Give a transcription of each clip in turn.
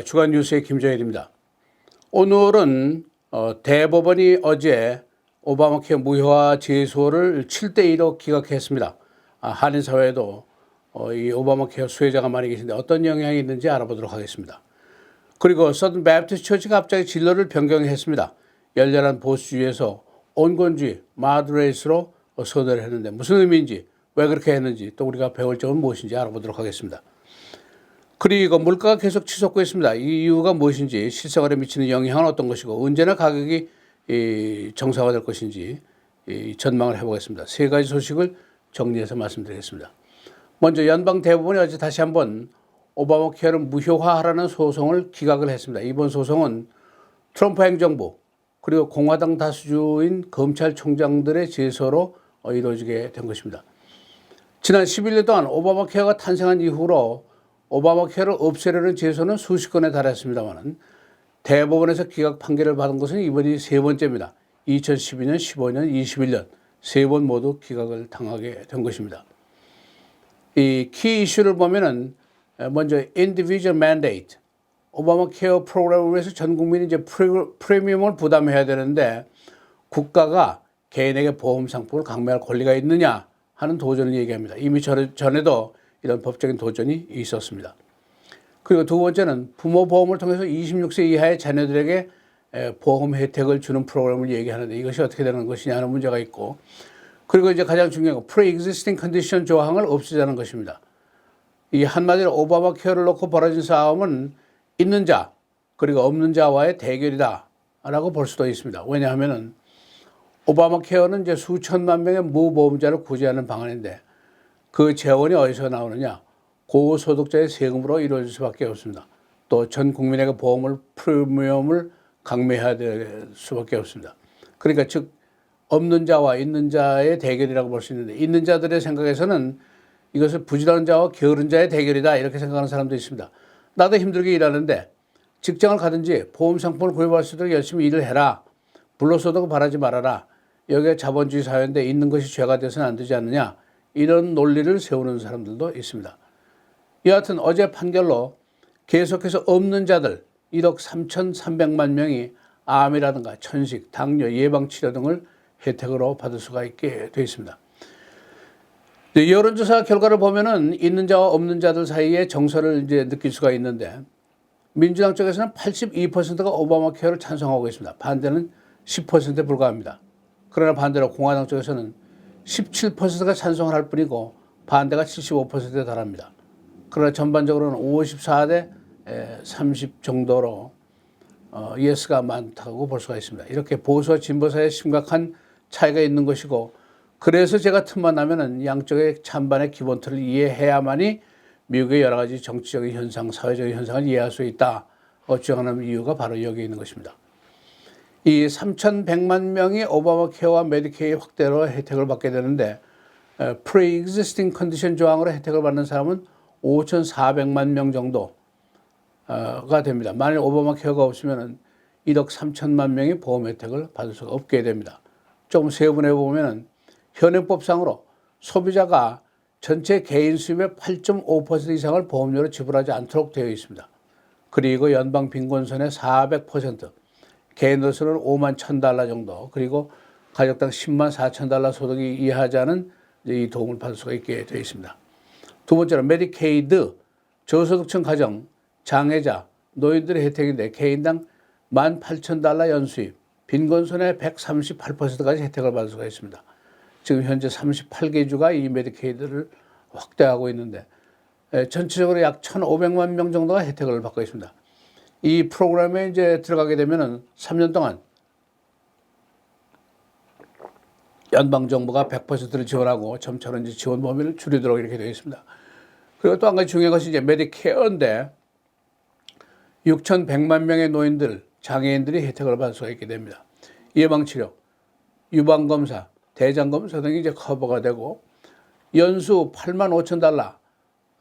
주간 뉴스의 김정일입니다. 오늘은 대법원이 어제 오바마 케어 무효화 제소를 7대2로 기각했습니다. 한인 사회에도 이 오바마 케어 수혜자가 많이 계신데 어떤 영향이 있는지 알아보도록 하겠습니다. 그리고 서든 배프티스트 처치가 갑자기 진로를 변경했습니다. 열렬한 보수주의에서 온건주의, 마드레이스로 선언을 했는데 무슨 의미인지, 왜 그렇게 했는지, 또 우리가 배울 점은 무엇인지 알아보도록 하겠습니다. 그리고 물가가 계속 치솟고 있습니다. 이 이유가 무엇인지, 실생활에 미치는 영향은 어떤 것이고, 언제나 가격이 정상화될 것인지 전망을 해보겠습니다. 세 가지 소식을 정리해서 말씀드리겠습니다. 먼저 연방 대법원이 어제 다시 한번 오바마 케어를 무효화하라는 소송을 기각을 했습니다. 이번 소송은 트럼프 행정부 그리고 공화당 다수주인 검찰총장들의 제소로 이루어지게 된 것입니다. 지난 11년 동안 오바마 케어가 탄생한 이후로 오바마 케어를 없애려는 제소는 수십 건에 달했습니다만 대법원에서 기각 판결을 받은 것은 이번이 세 번째입니다. 2012년, 15년, 21년 세 번 모두 기각을 당하게 된 것입니다. 이 키 이슈를 보면은 먼저 individual mandate, 오바마 케어 프로그램을 위해서 전 국민이 이제 프리미엄을 부담해야 되는데 국가가 개인에게 보험 상품을 강매할 권리가 있느냐 하는 도전을 얘기합니다. 이미 전에도 이런 법적인 도전이 있었습니다. 그리고 두 번째는 부모 보험을 통해서 26세 이하의 자녀들에게 보험 혜택을 주는 프로그램을 얘기하는데 이것이 어떻게 되는 것이냐 하는 문제가 있고, 그리고 이제 가장 중요한 건 pre-existing condition 조항을 없애자는 것입니다. 이 한마디로 오바마 케어를 놓고 벌어진 싸움은 있는 자 그리고 없는 자와의 대결이다라고 볼 수도 있습니다. 왜냐하면은 오바마 케어는 이제 수천만 명의 무보험자를 구제하는 방안인데 그 재원이 어디서 나오느냐? 고소득자의 세금으로 이루어질 수밖에 없습니다. 또 전 국민에게 보험을 프리미엄을 강매해야 될 수밖에 없습니다. 그러니까 즉 없는 자와 있는 자의 대결이라고 볼 수 있는데, 있는 자들의 생각에서는 이것을 부지런한 자와 게으른 자의 대결이다 이렇게 생각하는 사람도 있습니다. 나도 힘들게 일하는데 직장을 가든지 보험 상품을 구입할 수 있도록 열심히 일을 해라. 불로소득을 바라지 말아라. 여기에 자본주의 사회인데 있는 것이 죄가 돼서는 안 되지 않느냐. 이런 논리를 세우는 사람들도 있습니다. 여하튼 어제 판결로 계속해서 없는 자들 1억 3,300만 명이 암이라든가 천식, 당뇨, 예방치료 등을 혜택으로 받을 수가 있게 되어 있습니다. 여론조사 결과를 보면은 있는 자와 없는 자들 사이에 정서를 이제 느낄 수가 있는데 민주당 쪽에서는 82%가 오바마 케어를 찬성하고 있습니다. 반대는 10%에 불과합니다. 그러나 반대로 공화당 쪽에서는 17%가 찬성을 할 뿐이고 반대가 75%에 달합니다. 그러나 전반적으로는 54대 30 정도로 예스가 많다고 볼 수가 있습니다. 이렇게 보수와 진보 사이에 심각한 차이가 있는 것이고, 그래서 제가 틈만 나면은 양쪽의 찬반의 기본 틀을 이해해야만이 미국의 여러 가지 정치적인 현상, 사회적인 현상을 이해할 수 있다 주장하는 이유가 바로 여기에 있는 것입니다. 이 3,100만 명이 오바마 케어와 메디케이 확대로 혜택을 받게 되는데 pre-existing condition 조항으로 혜택을 받는 사람은 5,400만 명 정도가 됩니다. 만일 오바마 케어가 없으면 1억 3천만 명이 보험 혜택을 받을 수가 없게 됩니다. 조금 세분해 보면 현행법상으로 소비자가 전체 개인 수입의 8.5% 이상을 보험료로 지불하지 않도록 되어 있습니다. 그리고 연방 빈곤선의 400%, 개인으로서는 5만 $1,000 정도, 그리고 가족당 10만 $4,000 소득이 이하지 않은 이 도움을 받을 수가 있게 되어 있습니다. 두 번째로 메디케이드, 저소득층 가정, 장애자, 노인들의 혜택인데 개인당 $18,000 연수입, 빈곤선의 138%까지 혜택을 받을 수가 있습니다. 지금 현재 38개 주가 이 메디케이드를 확대하고 있는데 전체적으로 약 1,500만 명 정도가 혜택을 받고 있습니다. 이 프로그램에 이제 들어가게 되면은 3년 동안 연방 정부가 100%를 지원하고 점차로 이제 지원 범위를 줄이도록 이렇게 되어 있습니다. 그리고 또 한 가지 중요한 것이 이제 메디케어인데 6,100만 명의 노인들, 장애인들이 혜택을 받을 수가 있게 됩니다. 예방치료, 유방검사, 대장검사 등이 이제 커버가 되고 연수 $85,000,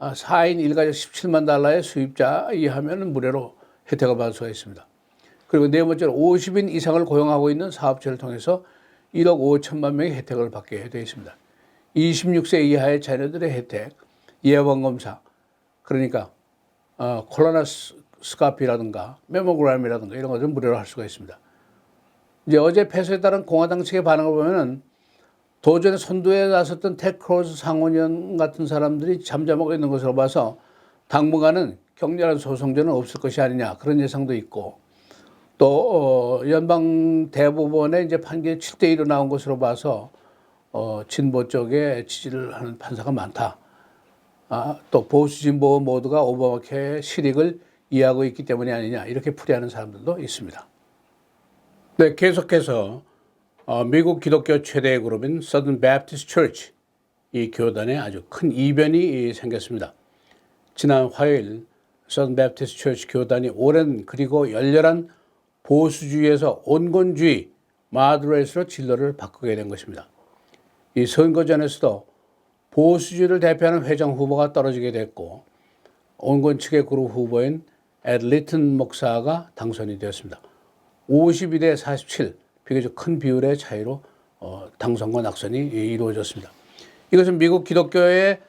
4인 1가족 $17만 수입자 이하면 무료로 혜택을 받을 수가 있습니다. 그리고 네 번째로 50인 이상을 고용하고 있는 사업체를 통해서 1억 5천만 명의 혜택을 받게 되어 있습니다. 26세 이하의 자녀들의 혜택, 예방검사, 그러니까 코로나 콜로노스코피라든가 메모그램이라든가 이런 것을 무료로 할 수가 있습니다. 이제 어제 패소에 따른 공화당 측의 반응을 보면은 도전에 선두에 나섰던 텍 크루즈 상원의원 같은 사람들이 잠잠하고 있는 것으로 봐서 당분간은 격렬한 소송전은 없을 것이 아니냐 그런 예상도 있고 또 연방 대법원의 이제 판결이 7대2로 나온 것으로 봐서 진보 쪽에 지지를 하는 판사가 많다. 또 보수 진보 모두가 오바마 케어의 실익을 이해하고 있기 때문이 아니냐 이렇게 풀이하는 사람들도 있습니다. 네, 계속해서 미국 기독교 최대의 그룹인 Southern Baptist Church 이 교단에 아주 큰 이변이 생겼습니다. 지난 화요일 Southern Baptist Church 교단이 오랜 그리고 열렬한 보수주의에서 온건주의 마드레이스로 진로를 바꾸게 된 것입니다. 이 선거전에서도 보수주의를 대표하는 회장 후보가 떨어지게 됐고 온건 측의 그룹 후보인 에드 리튼 목사가 당선이 되었습니다. 52대 47 비교적 큰 비율의 차이로 당선과 낙선이 이루어졌습니다. 이것은 미국 기독교의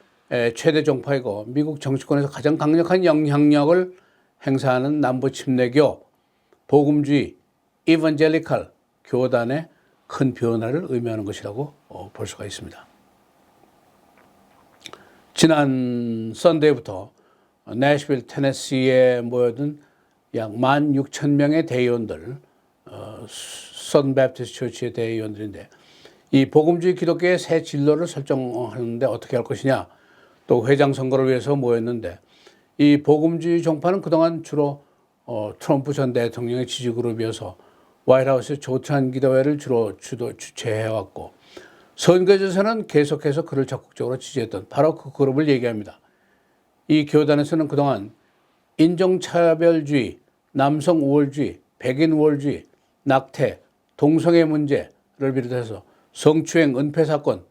최대 종파이고 미국 정치권에서 가장 강력한 영향력을 행사하는 남부 침례교, 복음주의, 이반젤리칼 교단의 큰 변화를 의미하는 것이라고 볼 수가 있습니다. 지난 선데이부터 내셔빌 테네시에 모여든 약 16,000명의 대의원들, Southern Baptist Church의 대의원들인데 이 복음주의 기독교의 새 진로를 설정하는데 어떻게 할 것이냐 또 회장 선거를 위해서 모였는데 이 복음주의 종파는 그동안 주로 트럼프 전 대통령의 지지 그룹이어서 화이트하우스 조찬 기도회를 주로 주최해왔고 선거에서는 계속해서 그를 적극적으로 지지했던 바로 그 그룹을 얘기합니다. 이 교단에서는 그동안 인종차별주의, 남성 우월주의, 백인 우월주의, 낙태, 동성애 문제를 비롯해서 성추행, 은폐 사건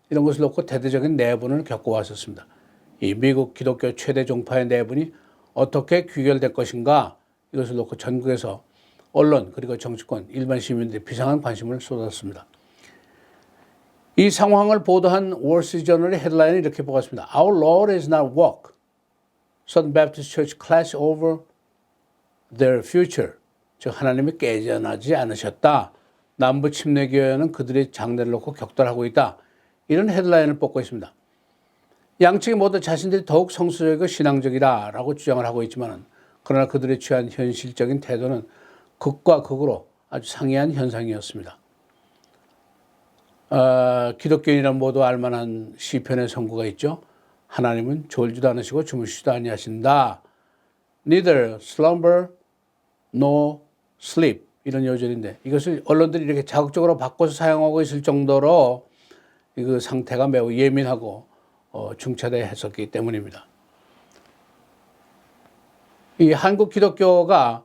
이런 것을 놓고 대대적인 내분을 겪어왔었습니다. 이 미국 기독교 최대 종파의 내분이 어떻게 귀결될 것인가 이것을 놓고 전국에서 언론 그리고 정치권, 일반 시민들이 비상한 관심을 쏟았습니다. 이 상황을 보도한 월스트리트저널의 헤드라인을 이렇게 보았습니다. Our Lord is not woke. Southern Baptist Church clash over their future. 즉 하나님이 깨져나지 않으셨다. 남부 침례교회는 그들의 장래를 놓고 격돌하고 있다. 이런 헤드라인을 뽑고 있습니다. 양측이 모두 자신들이 더욱 성서적이고 신앙적이라고 주장을 하고 있지만 그러나 그들이 취한 현실적인 태도는 극과 극으로 아주 상이한 현상이었습니다. 기독교인이란 모두 알만한 시편의 선구가 있죠. 하나님은 졸지도 않으시고 주무시지도 아니하신다. Neither slumber nor sleep 이런 요절인데 이것을 언론들이 이렇게 자극적으로 바꿔서 사용하고 있을 정도로 그 상태가 매우 예민하고 중차대해 했었기 때문입니다. 이 한국 기독교가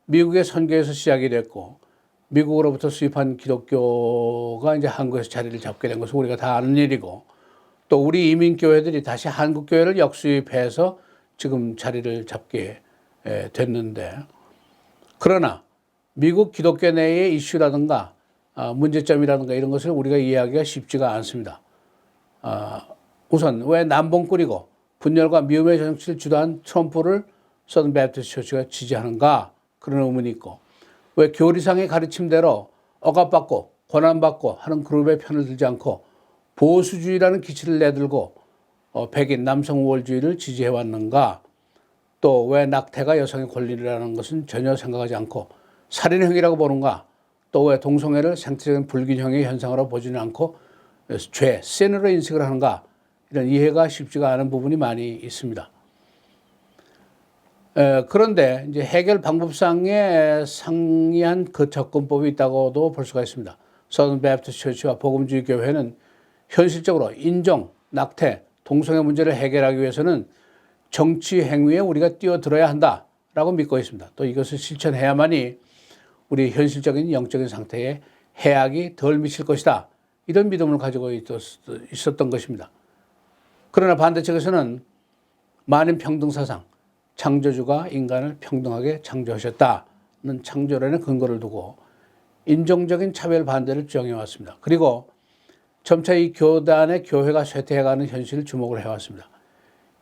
미국의 선교에서 시작이 됐고 미국으로부터 수입한 기독교가 이제 한국에서 자리를 잡게 된 것은 우리가 다 아는 일이고 또 우리 이민교회들이 다시 한국교회를 역수입해서 지금 자리를 잡게 됐는데 그러나 미국 기독교 내의 이슈라든가 문제점이라든가 이런 것을 우리가 이해하기가 쉽지가 않습니다. 우선 왜 남봉꾸리고 분열과 미움의 정치를 주도한 트럼프를 Southern Baptist Church가 지지하는가 그런 의문이 있고 왜 교리상의 가르침대로 억압받고 고난받고 하는 그룹의 편을 들지 않고 보수주의라는 기치를 내들고 백인 남성 우월주의를 지지해왔는가 또 왜 낙태가 여성의 권리라는 것은 전혀 생각하지 않고 살인행위라고 보는가 또 왜 동성애를 생태적인 불균형의 현상으로 보지는 않고 죄, 신으로 인식을 하는가 이런 이해가 쉽지가 않은 부분이 많이 있습니다. 그런데 이제 해결 방법상의 상이한 그 접근법이 있다고도 볼 수가 있습니다. Southern Baptist Church와 복음주의 교회는 현실적으로 인종, 낙태, 동성애 문제를 해결하기 위해서는 정치 행위에 우리가 뛰어들어야 한다라고 믿고 있습니다. 또 이것을 실천해야만이 우리 현실적인 영적인 상태에 해악이 덜 미칠 것이다. 이런 믿음을 가지고 있었던 것입니다. 그러나 반대쪽에서는 만인 평등 사상, 창조주가 인간을 평등하게 창조하셨다는 창조론의 근거를 두고 인종적인 차별 반대를 주장해 왔습니다. 그리고 점차 이 교단의 교회가 쇠퇴해가는 현실을 주목을 해왔습니다.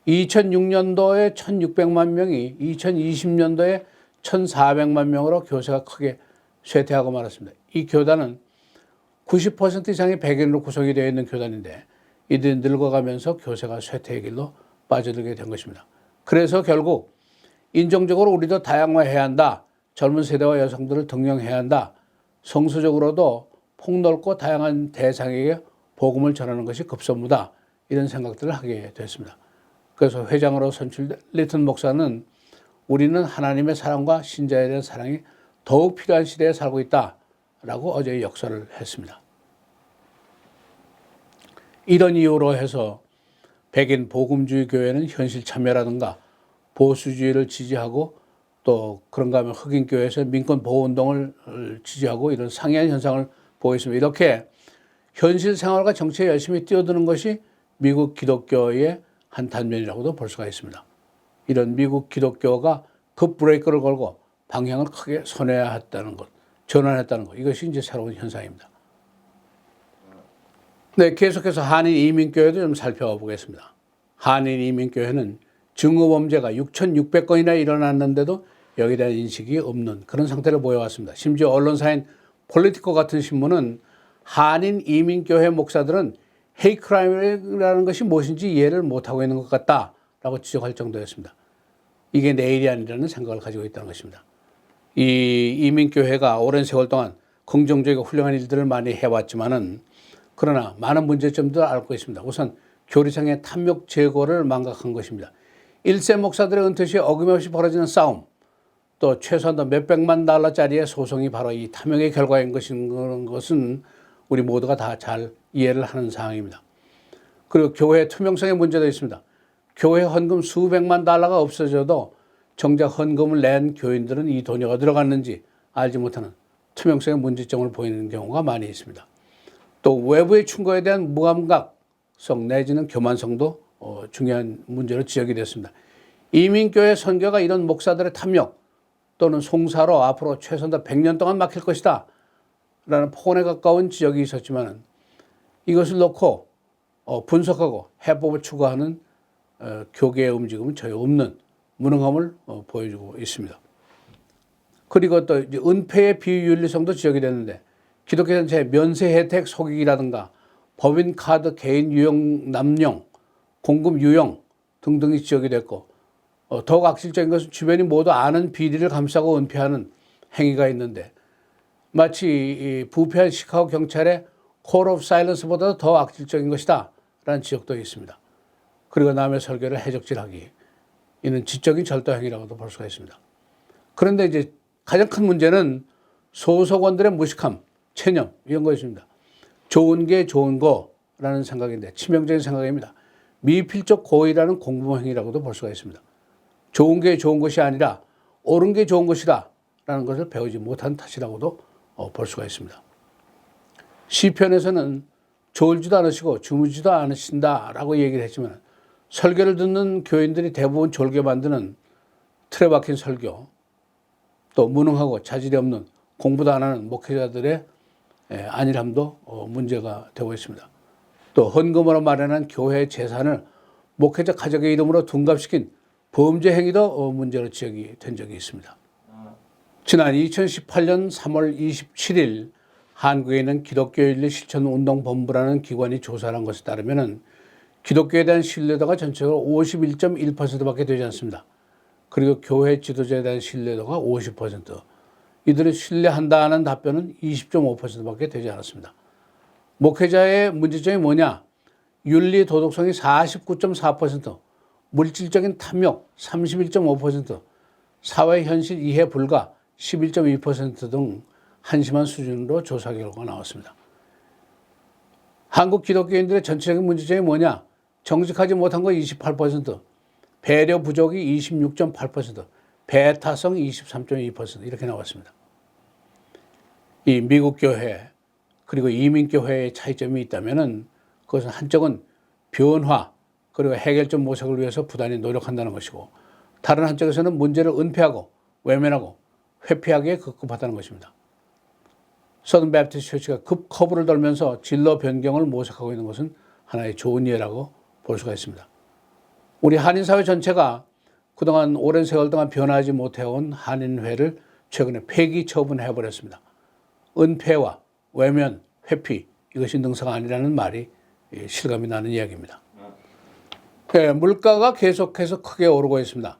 2006년도에 1,600만 명이 2020년도에 1,400만 명으로 교세가 크게 쇠퇴하고 말았습니다. 이 교단은 90% 이상이 백인으로 구성이 되어 있는 교단인데 이들이 늙어가면서 교세가 쇠퇴의 길로 빠져들게 된 것입니다. 그래서 결국 인종적으로 우리도 다양화해야 한다. 젊은 세대와 여성들을 등용해야 한다. 성수적으로도 폭넓고 다양한 대상에게 복음을 전하는 것이 급선무다. 이런 생각들을 하게 됐습니다. 그래서 회장으로 선출된 리튼 목사는 우리는 하나님의 사랑과 신자에 대한 사랑이 더욱 필요한 시대에 살고 있다라고 어제 역설을 했습니다. 이런 이유로 해서 백인 복음주의 교회는 현실 참여라든가 보수주의를 지지하고 또 그런가 하면 흑인 교회에서 민권 보호 운동을 지지하고 이런 상이한 현상을 보고 있습니다. 이렇게 현실 생활과 정치에 열심히 뛰어드는 것이 미국 기독교의 한 단면이라고도 볼 수가 있습니다. 이런 미국 기독교가 급 브레이크를 걸고 방향을 크게 선회했다는 것, 전환했다는 것, 이것이 이제 새로운 현상입니다. 네, 계속해서 한인 이민교회도 좀 살펴보겠습니다. 한인 이민교회는 증오범죄가 6,600건이나 일어났는데도 여기에 대한 인식이 없는 그런 상태를 보여왔습니다. 심지어 언론사인 폴리티코 같은 신문은 한인 이민교회 목사들은 헤이크라임이라는 것이 무엇인지 이해를 못하고 있는 것 같다라고 지적할 정도였습니다. 이게 내일이 아니라는 생각을 가지고 있다는 것입니다. 이 이민교회가 오랜 세월 동안 긍정적이고 훌륭한 일들을 많이 해왔지만은 그러나 많은 문제점들을 앓고 있습니다. 우선 교리상의 탐욕 제거를 망각한 것입니다. 1세 목사들의 은퇴 시에 어김없이 벌어지는 싸움, 또 최소한도 몇백만 달러짜리의 소송이 바로 이 탐욕의 결과인 것은 우리 모두가 다 잘 이해를 하는 사항입니다. 그리고 교회 투명성의 문제도 있습니다. 교회 헌금 수백만 달러가 없어져도 정작 헌금을 낸 교인들은 이 돈이 어디로 갔는지 알지 못하는 투명성의 문제점을 보이는 경우가 많이 있습니다. 또 외부의 충고에 대한 무감각성 내지는 교만성도 중요한 문제로 지적이 됐습니다. 이민교회 선교가 이런 목사들의 탐욕 또는 송사로 앞으로 최소한 100년 동안 막힐 것이다 라는 폭언에 가까운 지적이 있었지만 이것을 놓고 분석하고 해법을 추구하는 교계의 움직임은 전혀 없는 무능함을 보여주고 있습니다. 그리고 또 은폐의 비윤리성도 지적이 됐는데 기독교 전체의 면세 혜택 속이기라든가 법인카드 개인 유용 남용, 공금 유용 등등이 지적이 됐고 더욱 악질적인 것은 주변이 모두 아는 비리를 감싸고 은폐하는 행위가 있는데 마치 이 부패한 시카고 경찰의 콜 오브 사일런스보다 더 악질적인 것이다 라는 지적도 있습니다. 그리고 남의 설교를 해적질하기, 이는 지적인 절도 행위라고도 볼 수가 있습니다. 그런데 이제 가장 큰 문제는 소속원들의 무식함, 체념 이런 것입니다. 좋은 게 좋은 거라는 생각인데 치명적인 생각입니다. 미필적 고의라는 공부행위라고도 볼 수가 있습니다. 좋은 게 좋은 것이 아니라 옳은 게 좋은 것이다 라는 것을 배우지 못한 탓이라고도 볼 수가 있습니다. 시편에서는 졸지도 않으시고 주무지도 않으신다라고 얘기를 했지만 설교를 듣는 교인들이 대부분 졸게 만드는 틀에 박힌 설교, 또 무능하고 자질이 없는 공부도 안 하는 목회자들의 안일함도 문제가 되고 있습니다. 또 헌금으로 마련한 교회 재산을 목회자 가족의 이름으로 둔갑시킨 범죄 행위도 문제로 지적이 된 적이 있습니다. 지난 2018년 3월 27일 한국에 있는 기독교윤리실천운동본부라는 기관이 조사를 한 것에 따르면 기독교에 대한 신뢰도가 전체적으로 51.1%밖에 되지 않습니다. 그리고 교회 지도자에 대한 신뢰도가 50%, 이들을 신뢰한다는 답변은 20.5%밖에 되지 않았습니다. 목회자의 문제점이 뭐냐? 윤리 도덕성이 49.4%, 물질적인 탐욕 31.5%, 사회 현실 이해 불가 11.2% 등 한심한 수준으로 조사 결과가 나왔습니다. 한국 기독교인들의 전체적인 문제점이 뭐냐? 정직하지 못한 거 28%, 배려 부족이 26.8%, 배타성 23.2% 이렇게 나왔습니다. 이 미국 교회 그리고 이민교회의 차이점이 있다면 그것은 한쪽은 변화 그리고 해결점 모색을 위해서 부단히 노력한다는 것이고 다른 한쪽에서는 문제를 은폐하고 외면하고 회피하기에 급급하다는 것입니다. 서든 배프티스트 처치가 급 커브를 돌면서 진로 변경을 모색하고 있는 것은 하나의 좋은 예라고 볼 수가 있습니다. 우리 한인사회 전체가 그동안 오랜 세월 동안 변하지 못해온 한인회를 최근에 폐기 처분해버렸습니다. 은폐와 외면, 회피 이것이 능사가 아니라는 말이 실감이 나는 이야기입니다. 네, 물가가 계속해서 크게 오르고 있습니다.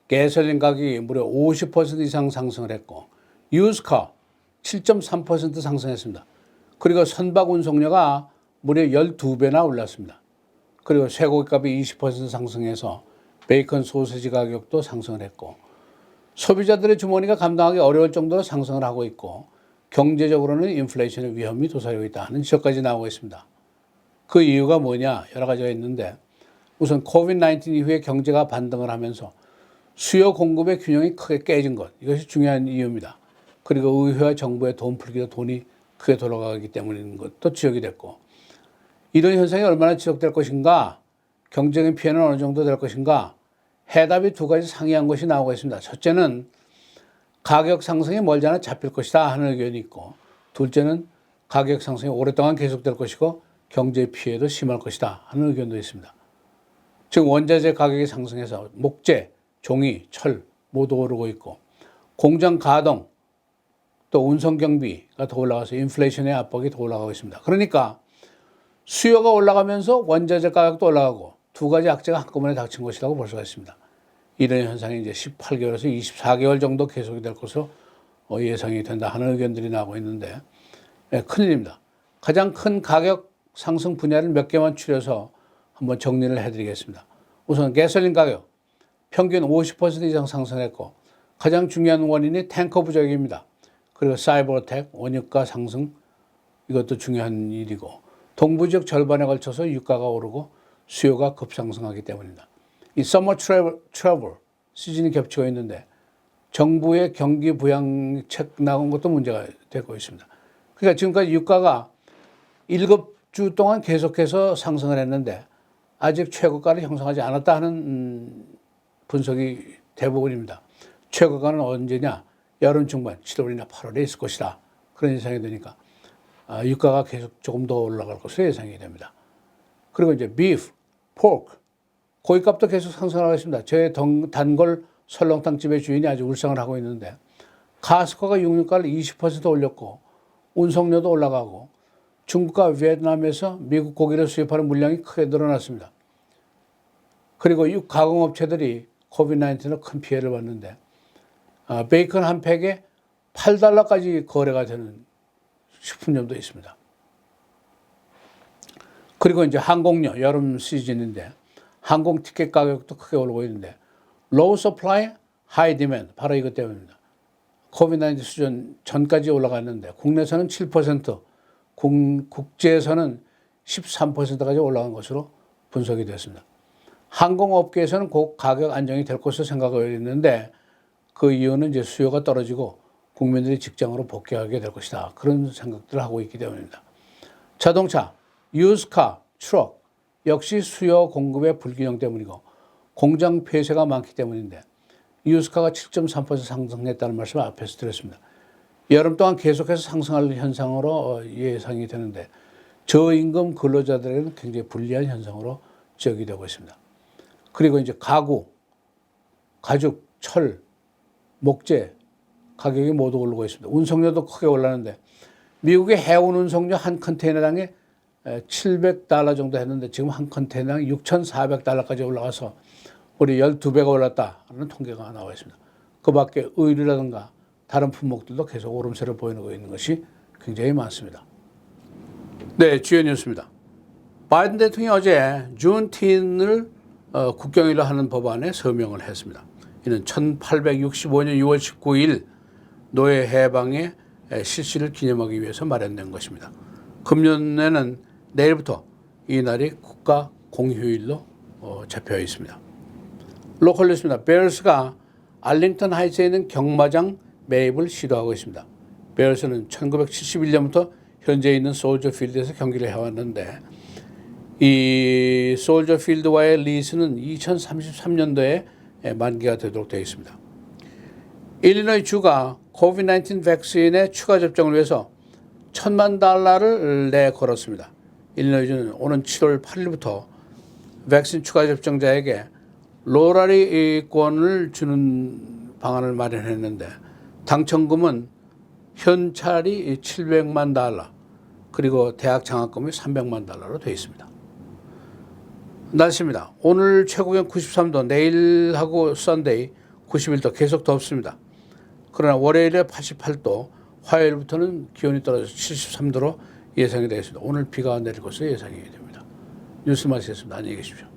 가솔린 가격이 무려 50% 이상 상승을 했고 유스카 7.3% 상승했습니다. 그리고 선박 운송료가 무려 12배나 올랐습니다. 그리고 쇠고기값이 20% 상승해서 베이컨 소시지 가격도 상승을 했고 소비자들의 주머니가 감당하기 어려울 정도로 상승을 하고 있고 경제적으로는 인플레이션의 위험이 도사리고 있다는 지적까지 나오고 있습니다. 그 이유가 뭐냐 여러 가지가 있는데 우선 코비드-19 이후에 경제가 반등을 하면서 수요 공급의 균형이 크게 깨진 것 이것이 중요한 이유입니다. 그리고 의회와 정부의 돈 풀기로 돈이 크게 돌아가기 때문인 것도 지적이 됐고 이런 현상이 얼마나 지속될 것인가 경제적인 피해는 어느 정도 될 것인가 해답이 두 가지 상이한 것이 나오고 있습니다. 첫째는 가격 상승이 멀지 않아 잡힐 것이다 하는 의견이 있고 둘째는 가격 상승이 오랫동안 계속될 것이고 경제 피해도 심할 것이다 하는 의견도 있습니다. 지금 원자재 가격이 상승해서 목재, 종이, 철 모두 오르고 있고 공장 가동 또 운송 경비가 더 올라가서 인플레이션의 압박이 더 올라가고 있습니다. 그러니까 수요가 올라가면서 원자재 가격도 올라가고 두 가지 악재가 한꺼번에 닥친 것이라고 볼 수가 있습니다. 이런 현상이 이제 18개월에서 24개월 정도 계속이 될 것으로 예상이 된다 하는 의견들이 나오고 있는데 큰일입니다. 가장 큰 가격 상승 분야를 몇 개만 추려서 한번 정리를 해드리겠습니다. 우선 가솔린 가격 평균 50% 이상 상승했고 가장 중요한 원인이 탱커 부족입니다. 그리고 사이버 어택, 원유가 상승 이것도 중요한 일이고 동부 지역 절반에 걸쳐서 유가가 오르고 수요가 급상승하기 때문입니다. 이 서머 트래블 시즌이 겹치고 있는데 정부의 경기 부양책 나온 것도 문제가 되고 있습니다. 그러니까 지금까지 유가가 7주 동안 계속해서 상승을 했는데 아직 최고가를 형성하지 않았다 하는 분석이 대부분입니다. 최고가는 언제냐? 여름 중반 7월이나 8월에 있을 것이다. 그런 예상이 되니까 유가가 계속 조금 더 올라갈 것으로 예상이 됩니다. 그리고 이제 비프, 포크, 고기값도 계속 상승하고 있습니다. 저의 단골 설렁탕집의 주인이 아주 울상을 하고 있는데 카스코가 육류가를 20% 올렸고 운송료도 올라가고 중국과 베트남에서 미국 고기를 수입하는 물량이 크게 늘어났습니다. 그리고 육 가공업체들이 코비드-19로 큰 피해를 봤는데 베이컨 한 팩에 $8까지 거래가 되는 식품점도 있습니다. 그리고 이제 항공료 여름 시즌인데 항공 티켓 가격도 크게 오르고 있는데 low supply, high demand 바로 이것 때문입니다. 코비드-19 수준 전까지 올라갔는데 국내에서는 7%, 국제에서는 13%까지 올라간 것으로 분석이 됐습니다. 항공업계에서는 곧 가격 안정이 될 것으로 생각하고 있는데 그 이유는 이제 수요가 떨어지고 국민들이 직장으로 복귀하게 될 것이다. 그런 생각들을 하고 있기 때문입니다. 자동차, 유스카, 트럭 역시 수요 공급의 불균형 때문이고 공장 폐쇄가 많기 때문인데 유스카가 7.3% 상승했다는 말씀을 앞에서 드렸습니다. 여름 동안 계속해서 상승할 현상으로 예상이 되는데 저임금 근로자들에게는 굉장히 불리한 현상으로 지적이 되고 있습니다. 그리고 이제 가구, 가죽, 철, 목재 가격이 모두 오르고 있습니다. 운송료도 크게 올랐는데 미국의 해운 운송료 한 컨테이너당에 $700 정도 했는데 지금 한 컨테이너당 $6,400까지 올라가서 우리 12배가 올랐다는 통계가 나와 있습니다. 그 밖에 의류라든가 다른 품목들도 계속 오름세를 보이고 있는 것이 굉장히 많습니다. 네, 주요 뉴스입니다. 바이든 대통령이 어제 준틴을 국경일로 하는 법안에 서명을 했습니다. 이는 1865년 6월 19일 노예 해방의 실시를 기념하기 위해서 마련된 것입니다. 금년에는 내일부터 이 날이 국가 공휴일로 잡혀 있습니다. 로컬 뉴스입니다. 베어스가 알링턴 하이츠에 있는 경마장 매입을 시도하고 있습니다. 베어스는 1971년부터 현재 있는 솔저 필드에서 경기를 해왔는데 이 솔저 필드와의 리스는 2033년도에 만기가 되도록 되어 있습니다. 일리노이 주가 코비드-19 백신의 추가 접종을 위해서 $10,000,000를 내걸었습니다. 일리노이주는 오는 7월 8일부터 백신 추가 접종자에게 로라리권을 주는 방안을 마련했는데 당첨금은 현찰이 700만 달러 그리고 대학 장학금이 300만 달러로 되어 있습니다. 날씨입니다. 오늘 최고기온 93도, 내일하고 썬데이 91도 계속 덥습니다. 그러나 월요일에 88도, 화요일부터는 기온이 떨어져서 73도로 예상이 되겠습니다. 오늘 비가 내릴 것으로 예상이 됩니다. 뉴스 마치겠습니다. 안녕히 계십시오.